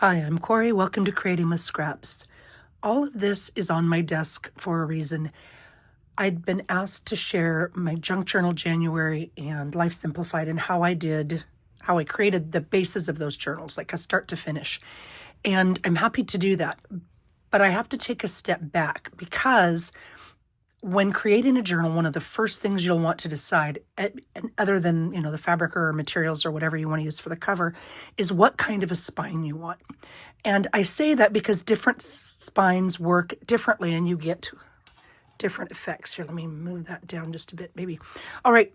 Hi, I'm Corey. Welcome to Creating with Scraps. All of this is on my desk for a reason. I'd been asked to share my Junk Journal January and Life Simplified and how I created the bases of those journals, like a start to finish. And I'm happy to do that. But I have to take a step back because when creating a journal, one of the first things you'll want to decide, and other than the fabric or materials or whatever you want to use for the cover, is what kind of a spine you want. And I say that because different spines work differently, and you get different effects. Here, let me move that down just a bit, maybe. All right,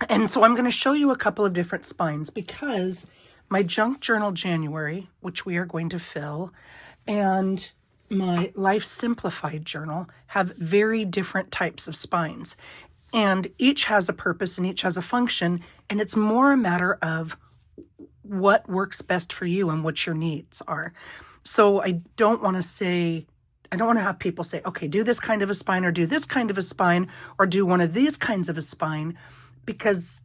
and so I'm going to show you a couple of different spines because my Junk Journal January, which we are going to fill, and my Life Simplified journal have very different types of spines. And each has a purpose and each has a function. And it's more a matter of what works best for you and what your needs are. So I don't want to have people say, okay, do this kind of a spine or do this kind of a spine or do one of these kinds of a spine, because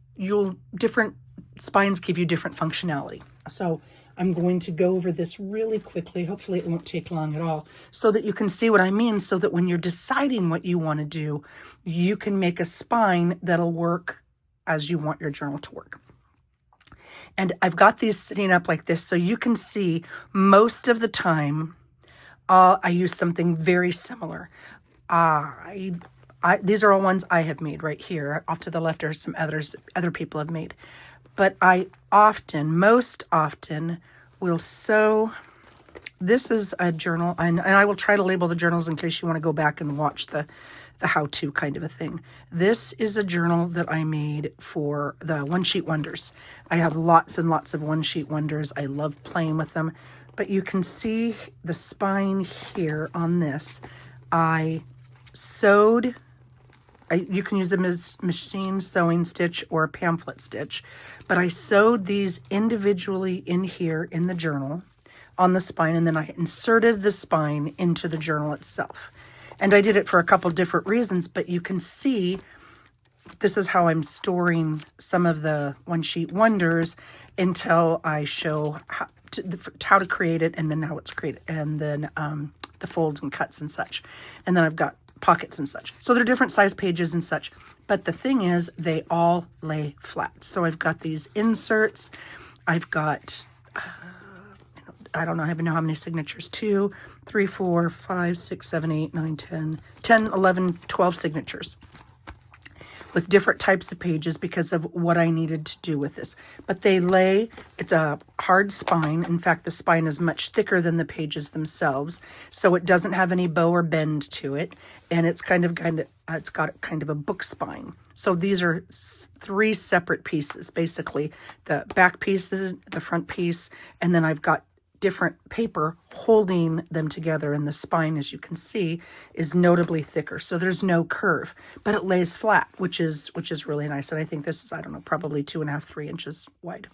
different spines give you different functionality. So I'm going to go over this really quickly. Hopefully it won't take long at all, so that you can see what I mean, so that when you're deciding what you want to do, you can make a spine that'll work as you want your journal to work. And I've got these sitting up like this so you can see most of the time I use something very similar. These are all ones I have made right here. Off to the left are some other people have made. But I most often will sew. This is a journal, and I will try to label the journals in case you want to go back and watch the how-to kind of a thing. This is a journal that I made for the One Sheet Wonders. I have lots and lots of One Sheet Wonders. I love playing with them. But you can see the spine here on this. I sewed. You can use them as machine sewing stitch or a pamphlet stitch, but I sewed these individually in here in the journal on the spine, and then I inserted the spine into the journal itself. And I did it for a couple different reasons, but you can see this is how I'm storing some of the One Sheet Wonders until I show how to create it, and then how it's created, and then the folds and cuts and such. And then I've got pockets and such. So they're different size pages and such. But the thing is, they all lay flat. So I've got these inserts. I've got, I don't know, I even know how many signatures. 2, 3, 4, 5, 6, 7, 8, 9, 10, 11, 12 signatures with different types of pages because of what I needed to do with this. But it's a hard spine. In fact, the spine is much thicker than the pages themselves, so it doesn't have any bow or bend to it, and it's it's got kind of a book spine. So these are 3 separate pieces, basically. The back piece is the front piece, and then I've got different paper holding them together, and the spine, as you can see, is notably thicker, so there's no curve, but it lays flat, which is really nice. And I think this is, I don't know, probably 2.5, 3 inches wide.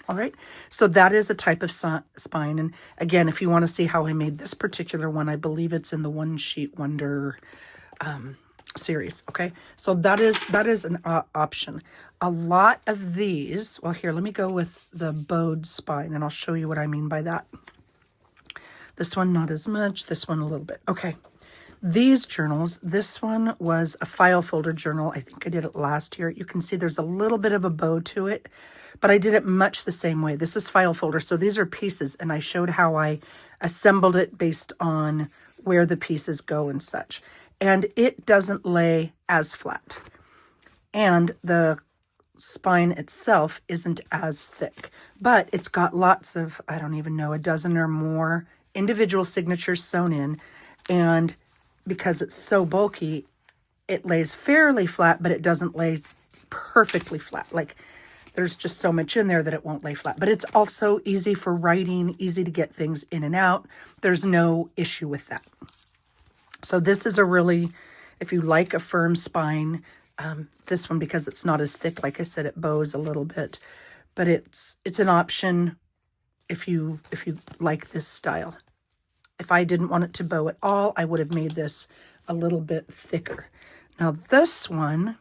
All right, so that is a type of spine. And again, if you want to see how I made this particular one, I believe it's in the One Sheet Wonder series. Okay, so that is an option. A lot of these, well, here, let me go with the bowed spine, and I'll show you what I mean by that. This one, not as much. This one, a little bit. Okay, these journals, this one was a file folder journal. I think I did it last year. You can see there's a little bit of a bow to it, but I did it much the same way. This was file folder, so these are pieces, and I showed how I assembled it based on where the pieces go and such. And it doesn't lay as flat. And the spine itself isn't as thick, but it's got lots of, I don't even know, a dozen or more individual signatures sewn in. And because it's so bulky, it lays fairly flat, but it doesn't lay perfectly flat. Like, there's just so much in there that it won't lay flat. But it's also easy for writing, easy to get things in and out. There's no issue with that. So this is a really, if you like a firm spine, this one, because it's not as thick, like I said, it bows a little bit, but it's an option if you like this style. If I didn't want it to bow at all, I would have made this a little bit thicker. Now this one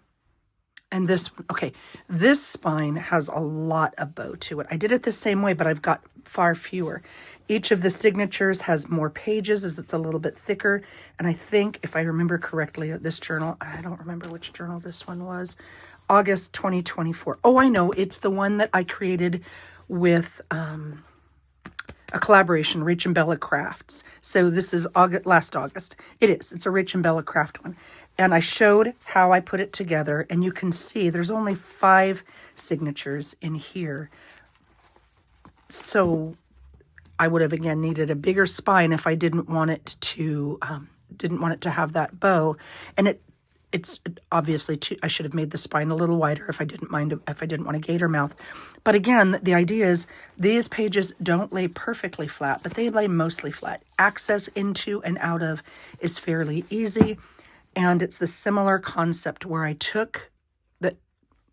and this one, okay, this spine has a lot of bow to it. I did it the same way, but I've got far fewer. Each of the signatures has more pages as it's a little bit thicker. And I think, if I remember correctly, this journal, I don't remember which journal this one was, August 2024. Oh, I know. It's the one that I created with a collaboration, Rach and Bella Crafts. So this is last August. It is. It's a Rach and Bella Craft one. And I showed how I put it together. And you can see there's only 5 signatures in here. So I would have, again, needed a bigger spine if I didn't want it to have that bow. And it's obviously I should have made the spine a little wider if I didn't want a gator mouth. But again, the idea is these pages don't lay perfectly flat, but they lay mostly flat. Access into and out of is fairly easy. And it's the similar concept where I took the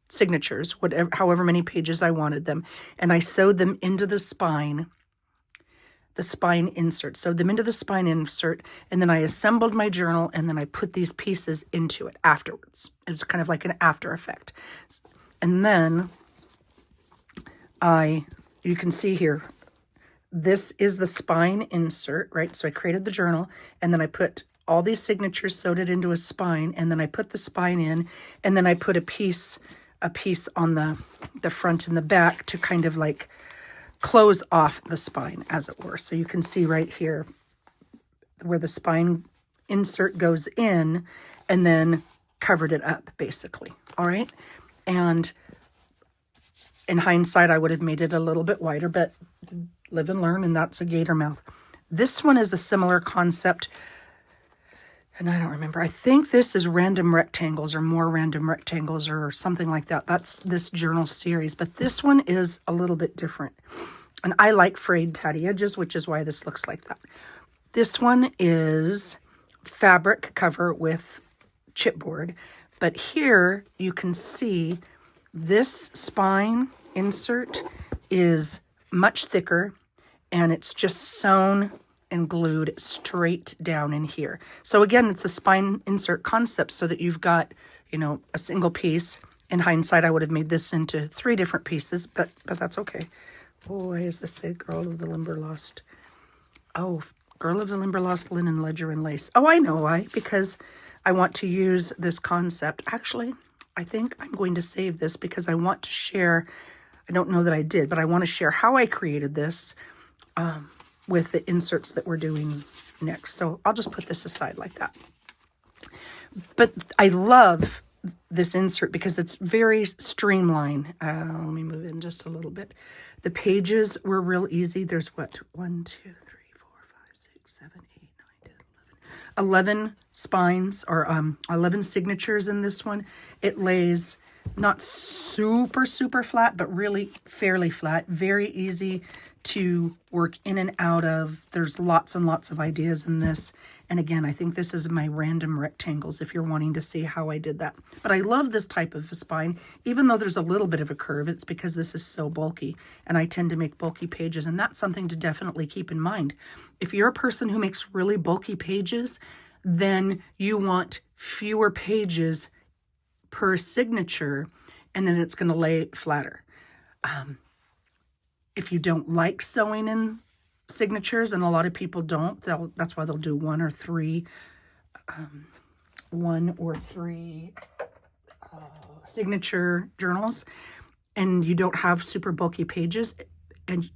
signatures, however many pages I wanted them, and I sewed them into the spine insert. Sewed them into the spine insert, and then I assembled my journal, and then I put these pieces into it afterwards. It was kind of like an after effect. And then you can see here, this is the spine insert, right? So I created the journal, and then I put all these signatures, sewed it into a spine, and then I put the spine in, and then I put a piece on the front and the back to kind of like close off the spine, as it were. So you can see right here where the spine insert goes in, and then covered it up, basically. All right. And in hindsight, I would have made it a little bit wider, but live and learn, and that's a gator mouth. This one is a similar concept, and I don't remember. I think this is Random Rectangles or More Random Rectangles or something like that. That's this journal series, but this one is a little bit different. And I like frayed tatty edges, which is why this looks like that. This one is fabric cover with chipboard, but here you can see this spine insert is much thicker, and it's just sewn and glued straight down in here. So again, it's a spine insert concept so that you've got, a single piece. In hindsight, I would have made this into 3 different pieces, but that's okay. Oh, why does this say Girl of the Limberlost? Oh, Girl of the Limberlost Linen Ledger and Lace. Oh, I know why. Because I want to use this concept. Actually, I think I'm going to save this because I want to share. I don't know that I did, but I want to share how I created this with the inserts that we're doing next. So I'll just put this aside like that. But I love this insert because it's very streamlined. Let me move in just a little bit. The pages were real easy. There's what? 1, 2, 3, 4, 5, 6, 7, 8, 9, 10, 11. 11 spines or 11 signatures in this one. It lays not super, super flat, but really fairly flat. Very easy to work in and out of. There's lots and lots of ideas in this. And again, I think this is my random rectangles if you're wanting to see how I did that. But I love this type of a spine, even though there's a little bit of a curve. It's because this is so bulky, and I tend to make bulky pages, and that's something to definitely keep in mind. If you're a person who makes really bulky pages, then you want fewer pages per signature, and then it's going to lay flatter. If you don't like sewing in signatures, and a lot of people don't, that's why they'll do 1 or 3 signature journals, and you don't have super bulky pages, and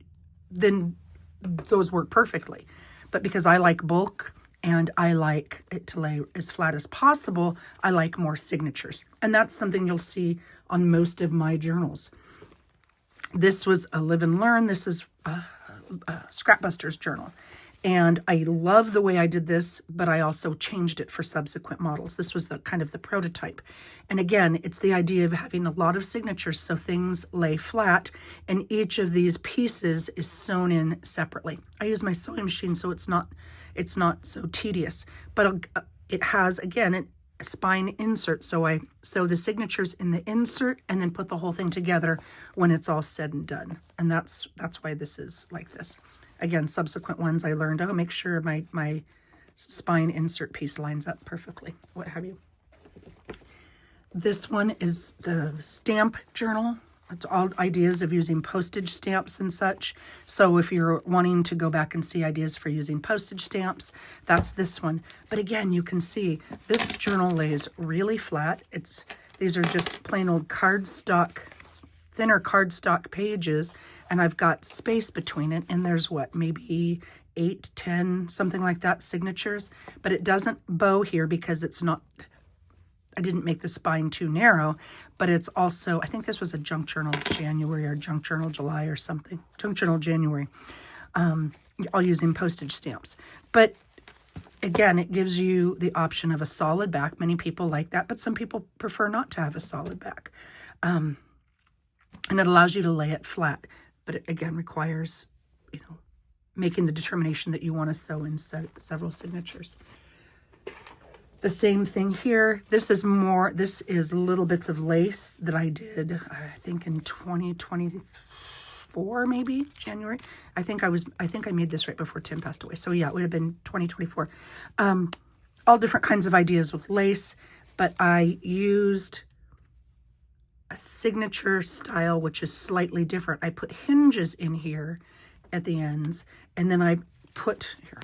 then those work perfectly. But because I like bulk and I like it to lay as flat as possible, I like more signatures. And that's something you'll see on most of my journals. This was a Live and Learn. This is Scrapbusters journal. And I love the way I did this, but I also changed it for subsequent models. This was the kind of the prototype. And again, it's the idea of having a lot of signatures so things lay flat, and each of these pieces is sewn in separately. I use my sewing machine, so it's not so tedious, but it has, again, a spine insert. So I sew the signatures in the insert and then put the whole thing together when it's all said and done. And that's why this is like this. Again, subsequent ones I learned, make sure my spine insert piece lines up perfectly, what have you. This one is the stamp journal. It's all ideas of using postage stamps and such. So if you're wanting to go back and see ideas for using postage stamps, that's this one. But again, you can see this journal lays really flat. These are just plain old cardstock, thinner cardstock pages, and I've got space between it, and there's what, maybe 8, 10, something like that, signatures. But it doesn't bow here because it's not, I didn't make the spine too narrow, but it's also, I think this was a Junk Journal January or Junk Journal July or something. Junk Journal January, all using postage stamps. But again, it gives you the option of a solid back. Many people like that, but some people prefer not to have a solid back. And it allows you to lay it flat, but it again requires, making the determination that you want to sew in several signatures. The same thing here. This is little bits of lace that I did, I think in 2024, maybe January. I think I made this right before Tim passed away. So yeah, it would have been 2024. All different kinds of ideas with lace, but I used a signature style, which is slightly different. I put hinges in here at the ends, and then I'll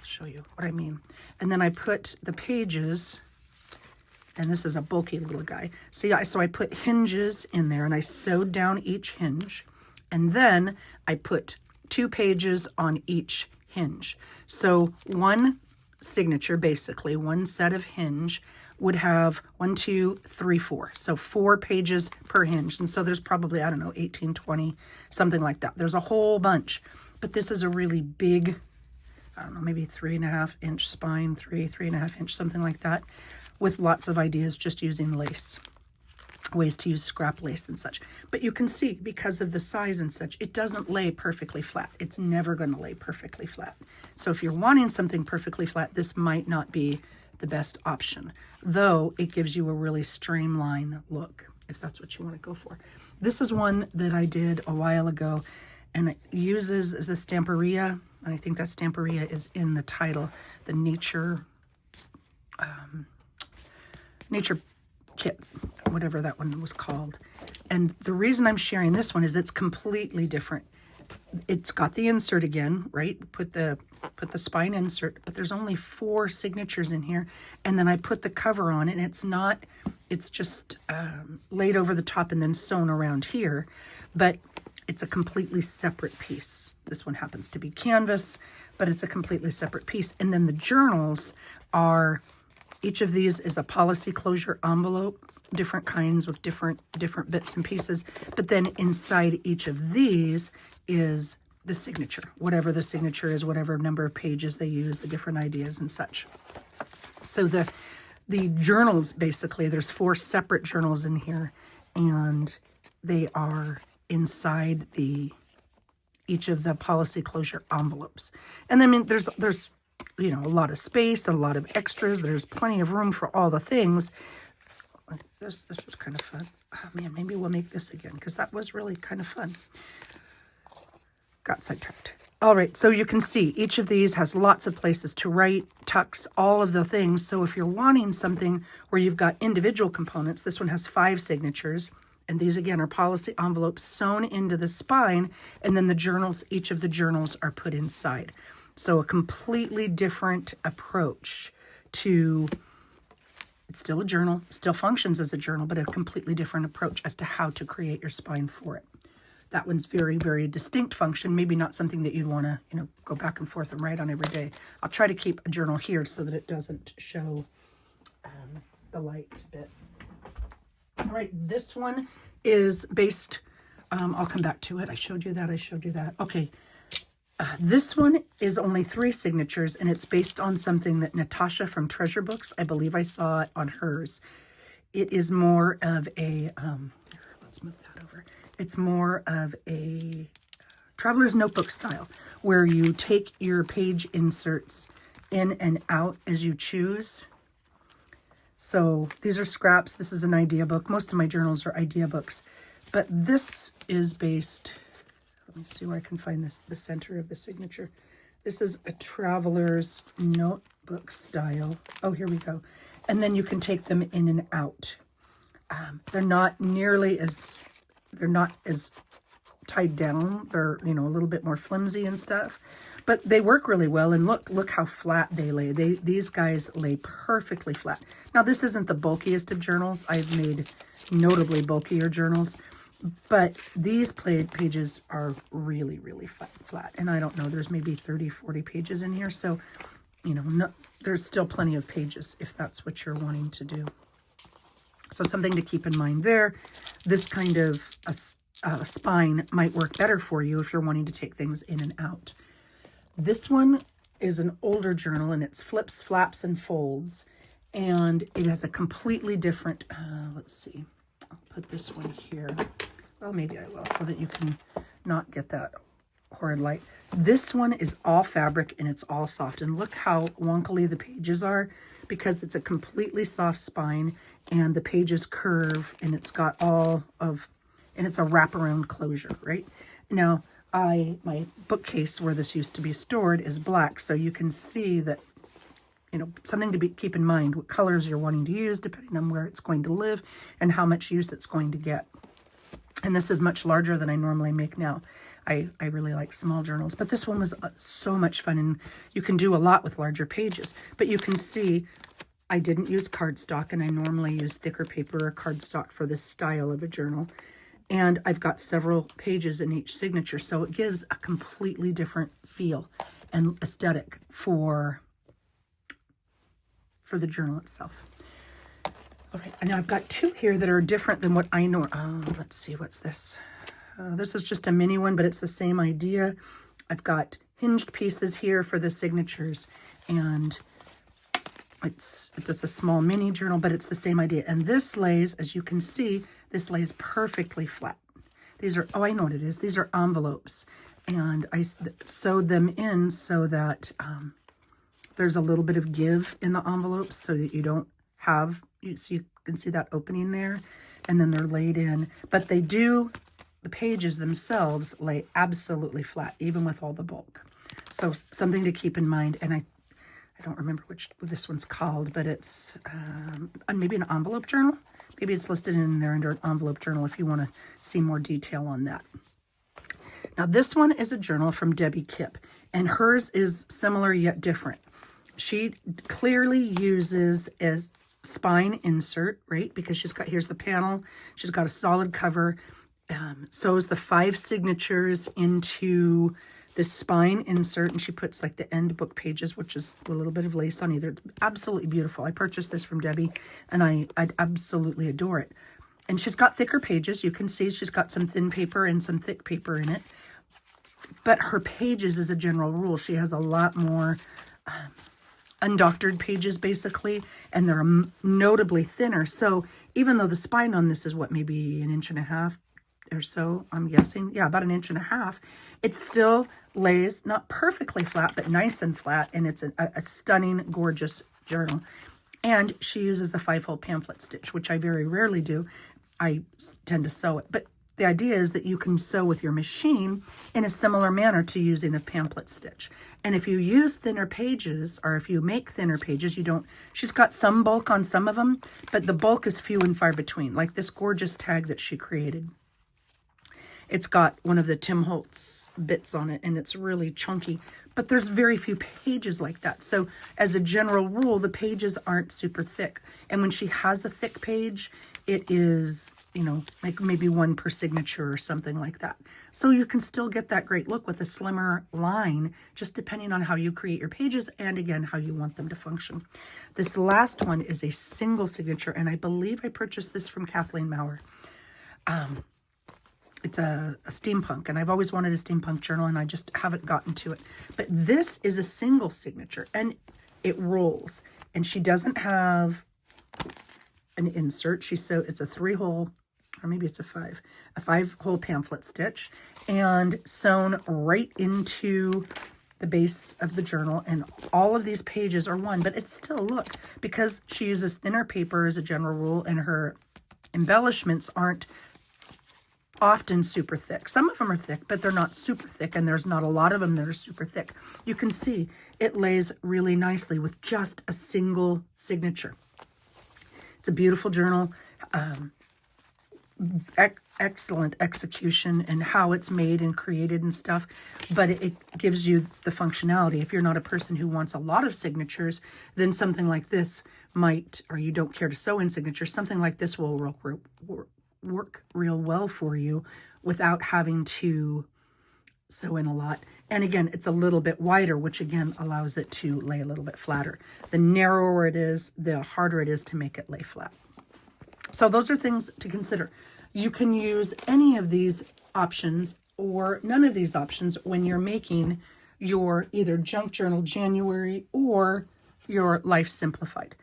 show you what I mean. And then I put the pages, and this is a bulky little guy. So I put hinges in there, and I sewed down each hinge, and then I put 2 pages on each hinge. So one signature, basically, one set of hinge would have 1, 2, 3, 4. So 4 pages per hinge. And so there's probably, 18, 20, something like that. There's a whole bunch. But this is a really big, maybe 3.5 inch spine, 3.5 inch, something like that, with lots of ideas just using lace, ways to use scrap lace and such. But you can see, because of the size and such, it doesn't lay perfectly flat. It's never going to lay perfectly flat. So if you're wanting something perfectly flat, this might not be the best option, though it gives you a really streamlined look, if that's what you want to go for. This is one that I did a while ago, and it uses the Stamperia, and I think that Stamperia is in the title, the Nature Kit, whatever that one was called. And the reason I'm sharing this one is it's completely different. It's got the insert again, right? Put the spine insert, but there's only 4 signatures in here. And then I put the cover on it, and it's just laid over the top and then sewn around here. But it's a completely separate piece. This one happens to be canvas, but it's a completely separate piece. And then the journals are, each of these is a policy closure envelope, different kinds with different bits and pieces. But then inside each of these is the signature, whatever the signature is, whatever number of pages they use, the different ideas and such. So the journals, basically, there's 4 separate journals in here, and they are inside each of the policy closure envelopes. And then there's a lot of space, a lot of extras. There's plenty of room for all the things. This was kind of fun. Oh man, maybe we'll make this again, because that was really kind of fun. Got sidetracked. All right, so you can see each of these has lots of places to write, tucks, all of the things. So if you're wanting something where you've got individual components, this one has 5 signatures. And these, again, are policy envelopes sewn into the spine. And then the journals, each of the journals are put inside. So a completely different approach to, it's still a journal, still functions as a journal, but a completely different approach as to how to create your spine for it. That one's very, very distinct function. Maybe not something that you'd want to, go back and forth and write on every day. I'll try to keep a journal here so that it doesn't show the light bit. All right, this one is based, I'll come back to it. I showed you that. Okay, this one is only 3 signatures, and it's based on something that Natasha from Treasure Books, I believe I saw it on hers. It is more of a, let's move that over. It's more of a traveler's notebook style, where you take your page inserts in and out as you choose. So these are scraps. This is an idea book. Most of my journals are idea books. But this is based, let me see where I can find this, the center of the signature. This is a traveler's notebook style. Oh, here we go. And then you can take them in and out. They're not nearly as they're not as tied down. They're, you know, a little bit more flimsy and stuff, but they work really well. And look how flat they lay. These guys lay perfectly flat. Now, this isn't the bulkiest of journals. I've made notably bulkier journals, but these pages are really, really flat. And I don't know, there's maybe 30, 40 pages in here. So, you know, no, there's still plenty of pages if that's what you're wanting to do. So something to keep in mind there. This kind of a spine might work better for you if you're wanting to take things in and out. This one is an older journal, and it's flips, flaps, and folds. And it has a completely different, let's see, I'll put this one here. Well, maybe I will, so that you can not get that horrid light. This one is all fabric, and it's all soft. And look how wonkily the pages are, because it's a completely soft spine, and the pages curve, and it's got and it's a wraparound closure, right? Now, my bookcase where this used to be stored is black, so you can see that, you know, something to keep in mind, what colors you're wanting to use depending on where it's going to live and how much use it's going to get. And this is much larger than I normally make now. I really like small journals, but this one was so much fun, and you can do a lot with larger pages. But you can see I didn't use cardstock, and I normally use thicker paper or cardstock for this style of a journal. And I've got several pages in each signature, so it gives a completely different feel and aesthetic for the journal itself. All right, and now I've got two here that are different than what I know. Let's see, what's this? This is just a mini one, but it's the same idea. I've got hinged pieces here for the signatures, and it's just a small mini journal, but it's the same idea. And this lays, as you can see, this lays perfectly flat. These are, oh, I know what it is. These are envelopes, and I sewed them in so that there's a little bit of give in the envelopes, so that you don't have, so you can see that opening there, and then they're laid in. But they do, the pages themselves lay absolutely flat, even with all the bulk. So something to keep in mind. And I don't remember what this one's called, but it's maybe an envelope journal. Maybe it's listed in there under an envelope journal if you want to see more detail on that. Now, this one is a journal from Debbie Kipp, and hers is similar yet different. She clearly uses a spine insert, right? Because she's got, here's the panel. She's got a solid cover. Sews the 5 signatures into this spine insert, and she puts like the end book pages, which is a little bit of lace on either. It's absolutely beautiful. I purchased this from Debbie, and I absolutely adore it. And she's got thicker pages. You can see she's got some thin paper and some thick paper in it. But her pages, as a general rule, she has a lot more undoctored pages, basically, and they're notably thinner. So even though the spine on this is what, maybe 1.5 inches or so, I'm guessing, yeah, about 1.5 inches, it still lays not perfectly flat, but nice and flat, and it's a stunning, gorgeous journal. And she uses a 5-hole pamphlet stitch, which I very rarely do. I tend to sew it, but the idea is that you can sew with your machine in a similar manner to using a pamphlet stitch. And if you use thinner pages, or if you make thinner pages, you don't, she's got some bulk on some of them, but the bulk is few and far between, like this gorgeous tag that she created. It's got one of the Tim Holtz bits on it, and it's really chunky, but there's very few pages like that. So as a general rule, the pages aren't super thick. And when she has a thick page, it is, you know, like maybe 1 per signature or something like that. So you can still get that great look with a slimmer line, just depending on how you create your pages and, again, how you want them to function. This last one is a single signature, and I believe I purchased this from Kathleen Maurer. It's a steampunk, and I've always wanted a steampunk journal, and I just haven't gotten to it. But this is a single signature, and it rolls. And she doesn't have an insert. It's a 3-hole, or maybe it's a 5-hole pamphlet stitch, and sewn right into the base of the journal. And all of these pages are one, but it's still, look, because she uses thinner paper as a general rule, and her embellishments aren't often super thick. Some of them are thick, but they're not super thick, and there's not a lot of them that are super thick. You can see it lays really nicely with just a single signature. It's a beautiful journal. excellent execution and how it's made and created and stuff, but it gives you the functionality. If you're not a person who wants a lot of signatures, then something like this might, or you don't care to sew in signatures, something like this will work real well for you without having to sew in a lot. And again, it's a little bit wider, which again allows it to lay a little bit flatter. The narrower it is, the harder it is to make it lay flat. So those are things to consider. You can use any of these options or none of these options when you're making your either Junk Journal January or your Life Simplified.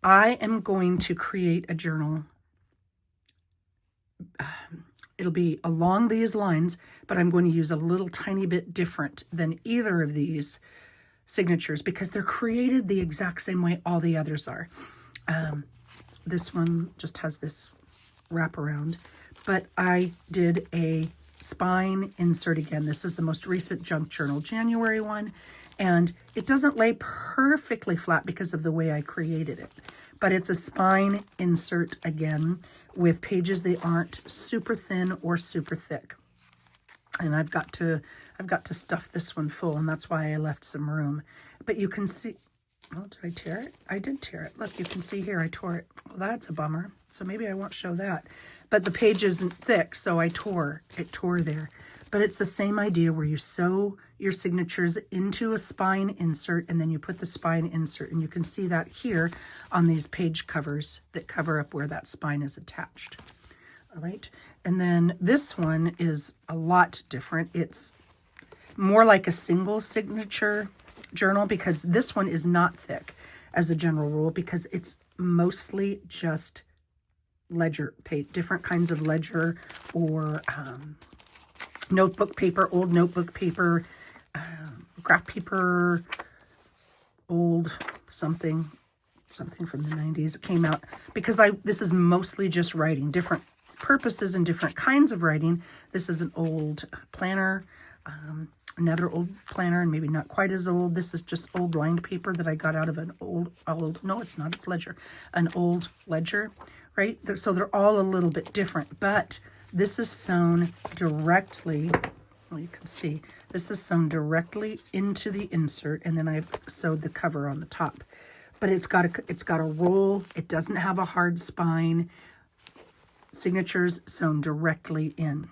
I am going to create a journal. It'll be along these lines, but I'm going to use a little tiny bit different than either of these signatures because they're created the exact same way all the others are. This one just has this wraparound, but I did a spine insert again. This is the most recent Junk Journal January one, and it doesn't lay perfectly flat because of the way I created it, but it's a spine insert again with pages that aren't super thin or super thick. And I've got to stuff this one full, and that's why I left some room. But you can see, oh, did I tear it? I did tear it. Look, you can see here I tore it. Well, that's a bummer. So maybe I won't show that. But the page isn't thick, so it tore there. But it's the same idea where you sew your signatures into a spine insert, and then you put the spine insert, and you can see that here on these page covers that cover up where that spine is attached. All right. And then this one is a lot different. It's more like a single signature journal because this one is not thick as a general rule because it's mostly just ledger page, different kinds of ledger or notebook paper, old notebook paper, graph paper, old something from the 90s. It came out because this is mostly just writing, different purposes and different kinds of writing. This is an old planner, another old planner, and maybe not quite as old. This is just old lined paper that I got out of an old, no, it's not, it's ledger, an old ledger, right? So they're all a little bit different, but this is sewn directly, well, you can see, this is sewn directly into the insert, and then I've sewed the cover on the top. But it's got a roll. It doesn't have a hard spine. Signatures sewn directly in.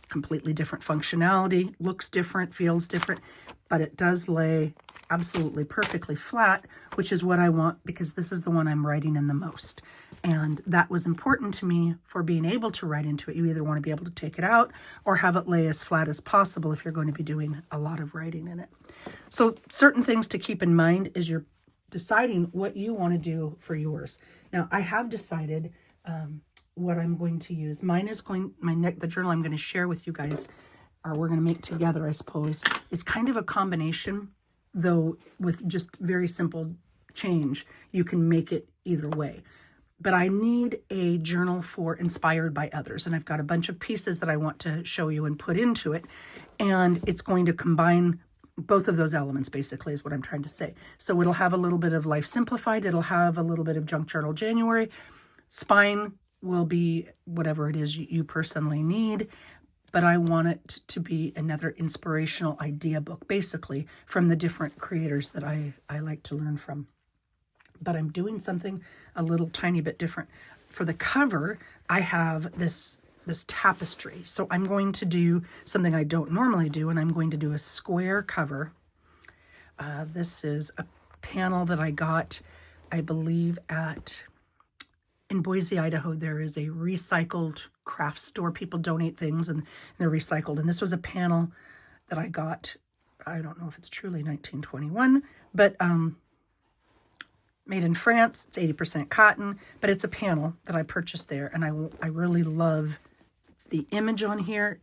Completely different functionality, looks different, feels different, but it does lay absolutely perfectly flat, which is what I want because this is the one I'm writing in the most. And that was important to me for being able to write into it. You either want to be able to take it out or have it lay as flat as possible if you're going to be doing a lot of writing in it. So certain things to keep in mind is you're deciding what you want to do for yours. Now, I have decided what I'm going to use. Mine is the journal I'm going to share with you guys, or we're going to make together, I suppose, is kind of a combination, though with just very simple change. You can make it either way. But I need a journal for inspired by others. And I've got a bunch of pieces that I want to show you and put into it. And it's going to combine both of those elements, basically, is what I'm trying to say. So it'll have a little bit of Life Simplified. It'll have a little bit of Junk Journal January. Spine will be whatever it is you personally need. But I want it to be another inspirational idea book, basically, from the different creators that I like to learn from. But I'm doing something a little tiny bit different. For the cover, I have this tapestry. So I'm going to do something I don't normally do, and I'm going to do a square cover. This is a panel that I got, I believe, in Boise, Idaho. There is a recycled craft store. People donate things and they're recycled. And this was a panel that I got, I don't know if it's truly 1921, but made in France. It's 80% cotton, but it's a panel that I purchased there. And I really love the image on here.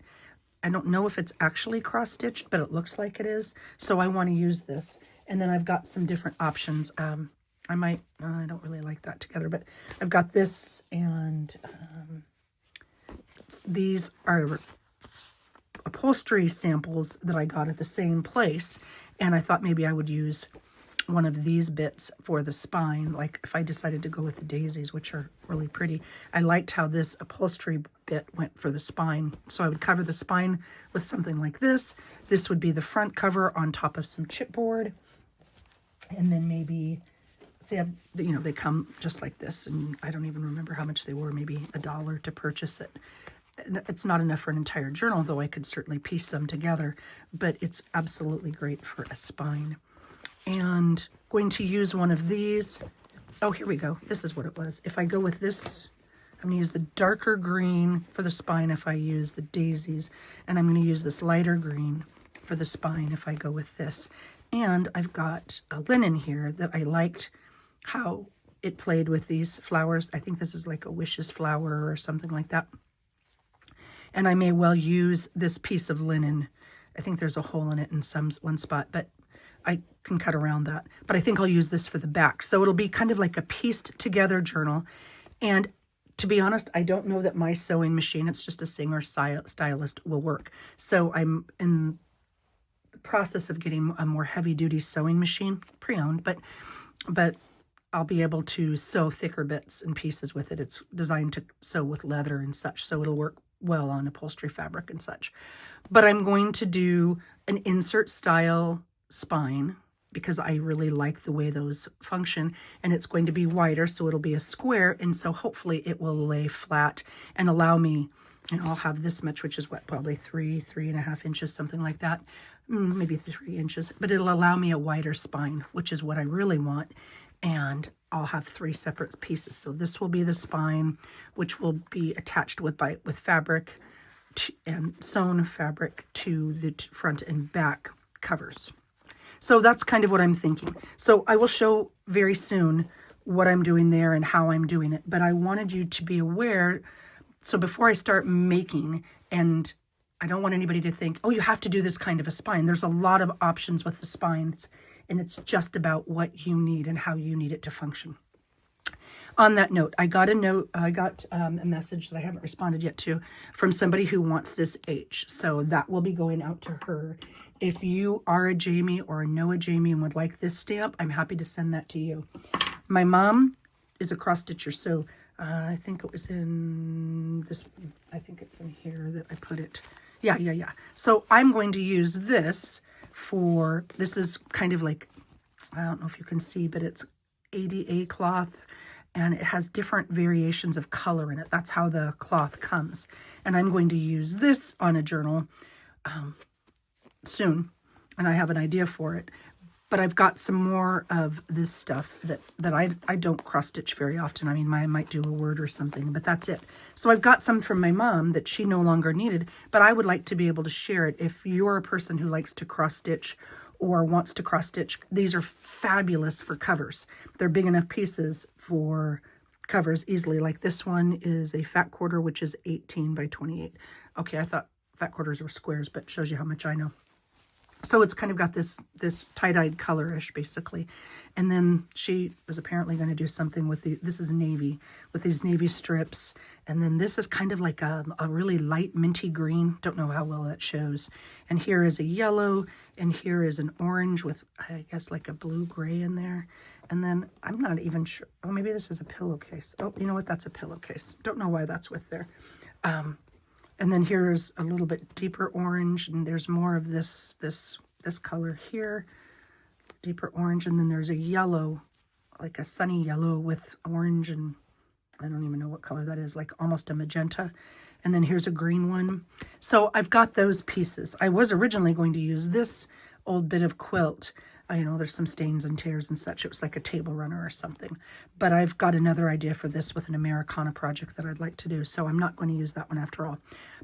I don't know if it's actually cross-stitched, but it looks like it is. So I want to use this. And then I've got some different options. I don't really like that together, but I've got this, and these are upholstery samples that I got at the same place. And I thought maybe I would use one of these bits for the spine. Like if I decided to go with the daisies, which are really pretty, I liked how this upholstery bit went for the spine. So I would cover the spine with something like this. This would be the front cover on top of some chipboard. And then maybe, see, you know, they come just like this, and I don't even remember how much they were, maybe $1 to purchase it. It's not enough for an entire journal, though I could certainly piece them together, but it's absolutely great for a spine. And going to use one of these. Oh, here we go. This is what it was. If I go with this, I'm going to use the darker green for the spine if I use the daisies, and I'm going to use this lighter green for the spine if I go with this. And I've got a linen here that I liked how it played with these flowers. I think this is like a wishes flower or something like that. And I may well use this piece of linen. I think there's a hole in it in one spot, but I can cut around that. But I think I'll use this for the back. So it'll be kind of like a pieced together journal. And to be honest, I don't know that my sewing machine, it's just a Singer Stylist, will work. So I'm in the process of getting a more heavy duty sewing machine, pre-owned, but I'll be able to sew thicker bits and pieces with it. It's designed to sew with leather and such, so it'll work well on upholstery fabric and such. But I'm going to do an insert style spine because I really like the way those function, and it's going to be wider, so it'll be a square, and so hopefully it will lay flat and allow me, and I'll have this much, which is what, probably 3.5 inches, something like that, maybe 3 inches, but it'll allow me a wider spine, which is what I really want. And I'll have 3 separate pieces. So this will be the spine, which will be attached with fabric and sewn fabric to the front and back covers. So that's kind of what I'm thinking. So I will show very soon what I'm doing there and how I'm doing it. But I wanted you to be aware. So before I start making, and I don't want anybody to think, oh, you have to do this kind of a spine. There's a lot of options with the spines. And it's just about what you need and how you need it to function. On that note, I got a message that I haven't responded yet to from somebody who wants this H. So that will be going out to her. If you are a Jamie or know a Jamie and would like this stamp, I'm happy to send that to you. My mom is a cross stitcher, so I think it was in this, I think it's in here that I put it. Yeah. So I'm going to use this for, this is kind of like, I don't know if you can see, but it's ADA cloth, and it has different variations of color in it. That's how the cloth comes. And I'm going to use this on a journal soon, and I have an idea for it. But I've got some more of this stuff that I don't cross stitch very often. I mean, I might do a word or something, but that's it. So I've got some from my mom that she no longer needed, but I would like to be able to share it. If you're a person who likes to cross stitch or wants to cross stitch, these are fabulous for covers. They're big enough pieces for covers easily. Like this one is a fat quarter, which is 18 by 28. Okay, I thought fat quarters were squares, but shows you how much I know. So it's kind of got this tie-dyed colorish, basically. And then she was apparently going to do something with this is navy, with these navy strips. And then this is kind of like a really light minty green. Don't know how well that shows. And here is a yellow, and here is an orange with, I guess, like a blue-gray in there. And then I'm not even sure. Oh, maybe this is a pillowcase. Oh, you know what? That's a pillowcase. Don't know why that's with there. And then here's a little bit deeper orange, and there's more of this color here, deeper orange, and then there's a yellow, like a sunny yellow with orange, and I don't even know what color that is, like almost a magenta. And then here's a green one. So I've got those pieces. I was originally going to use this old bit of quilt. I know there's some stains and tears and such. It was like a table runner or something. But I've got another idea for this with an Americana project that I'd like to do. So I'm not going to use that one after all.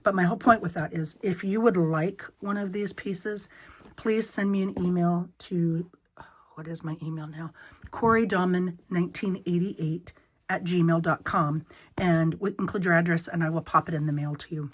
But my whole point with that is if you would like one of these pieces, please send me an email to, what is my email now? CoreyDahman1988@gmail.com. And include your address and I will pop it in the mail to you.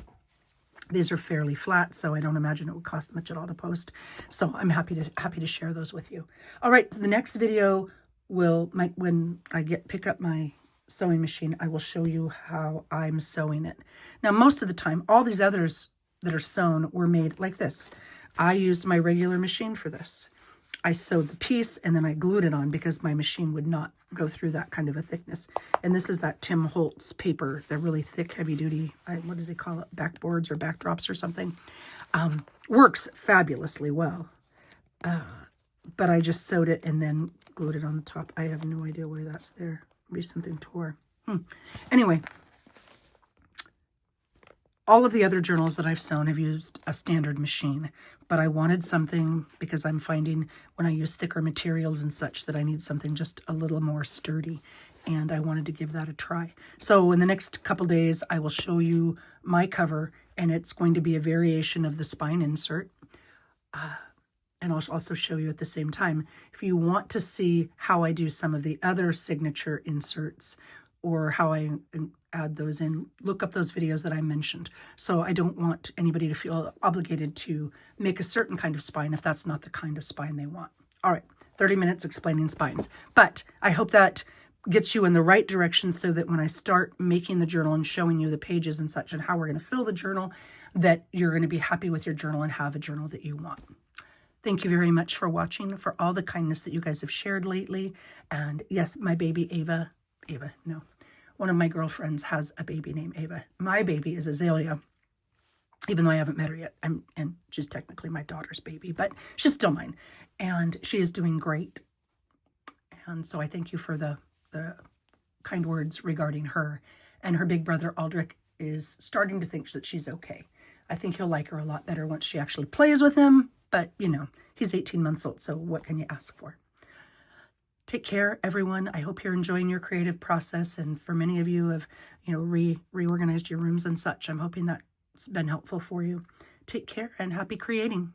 These are fairly flat, so I don't imagine it would cost much at all to post. So I'm happy to share those with you. All right, the next video when I pick up my sewing machine, I will show you how I'm sewing it. Now, most of the time, all these others that are sewn were made like this. I used my regular machine for this. I sewed the piece and then I glued it on because my machine would not go through that kind of a thickness. And this is that Tim Holtz paper. They're really thick, heavy duty. What does he call it? Backboards or backdrops or something. Works fabulously well. But I just sewed it and then glued it on the top. I have no idea why that's there. Maybe something tore. Anyway, all of the other journals that I've sewn have used a standard machine, but I wanted something because I'm finding when I use thicker materials and such that I need something just a little more sturdy, and I wanted to give that a try. So in the next couple days, I will show you my cover, and it's going to be a variation of the spine insert. And I'll also show you at the same time, if you want to see how I do some of the other signature inserts or how I add those in, look up those videos that I mentioned. So I don't want anybody to feel obligated to make a certain kind of spine if that's not the kind of spine they want. All right, 30 minutes explaining spines. But I hope that gets you in the right direction so that when I start making the journal and showing you the pages and such and how we're going to fill the journal, that you're going to be happy with your journal and have a journal that you want. Thank you very much for watching, for all the kindness that you guys have shared lately. And yes, my baby Ava, no. One of my girlfriends has a baby named Ava. My baby is Azalea, even though I haven't met her yet. And she's technically my daughter's baby, but she's still mine. And she is doing great. And so I thank you for the kind words regarding her. And her big brother, Aldrich, is starting to think that she's okay. I think he'll like her a lot better once she actually plays with him. But, you know, he's 18 months old, so what can you ask for? Take care, everyone. I hope you're enjoying your creative process. And for many of you have, you know, reorganized your rooms and such. I'm hoping that's been helpful for you. Take care and happy creating.